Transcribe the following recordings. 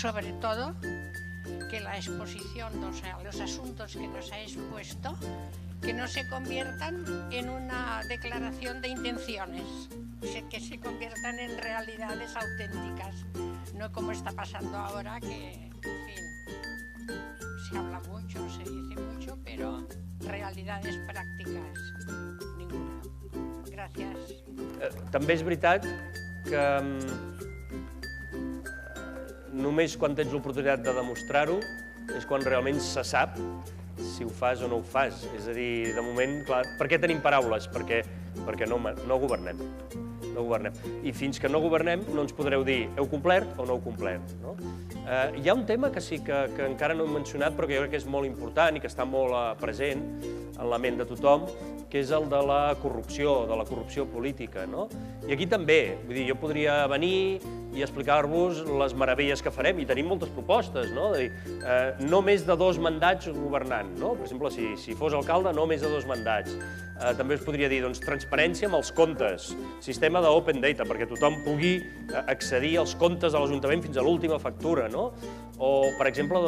sobre todo que la exposición, o sea, los asuntos que nos ha expuesto, que no se conviertan en una declaración de intenciones, que se conviertan en realidades auténticas, no como está pasando ahora, que, en fin, se habla mucho, se dice mucho, pero realidades prácticas, ninguna. Gràcies. També és veritat que només quan tens l'oportunitat de demostrar-ho és quan realment se sap si ho fas o no ho fas. És a dir, de moment, clar, per què tenim paraules? Perquè no governem. I fins que no governem no ens podreu dir heu complert o no heu complert. Hi ha un tema que sí que encara no hem mencionat però que jo crec que és molt important i que està molt present en la ment de tothom, que és el de la corrupció política. I aquí també, vull dir, jo podria venir i explicar-vos les meravelles que farem, i tenim moltes propostes, no més de 2 mandats governant, per exemple, si fos alcalde, no més de 2 mandats. També us podria dir, transparència amb els comptes, sistema d'open data, perquè tothom pugui accedir als comptes de l'Ajuntament fins a l'última factura, o, per exemple,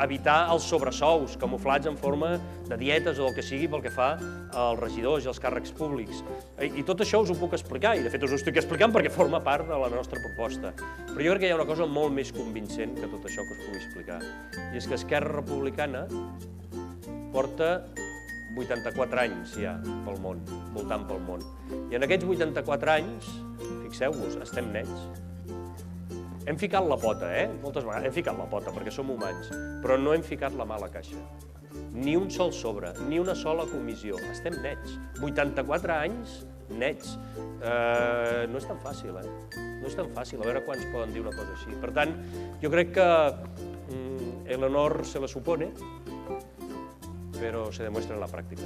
evitar els sobresous camuflats en forma de dietes o el que sigui pel que fa als regidors i als càrrecs públics. I tot això us ho puc explicar, i de fet us ho estic explicant perquè forma part de la nostra proposta. Però jo crec que hi ha una cosa molt més convincent que tot això que us pugui explicar, i és que Esquerra Republicana porta 84 anys ja pel món, voltant pel món. I en aquests 84 anys, fixeu-vos, estem nets. Hem ficat la pota, moltes vegades hem ficat la pota perquè som humans, però no hem ficat la mà a la caixa. Ni un sol sobre, ni una sola comissió. Estem nets. 84 anys nets. No és tan fàcil, No és tan fàcil, a veure quants poden dir una cosa així. Per tant, jo crec que el honor se le supone, pero se demuestra en la práctica.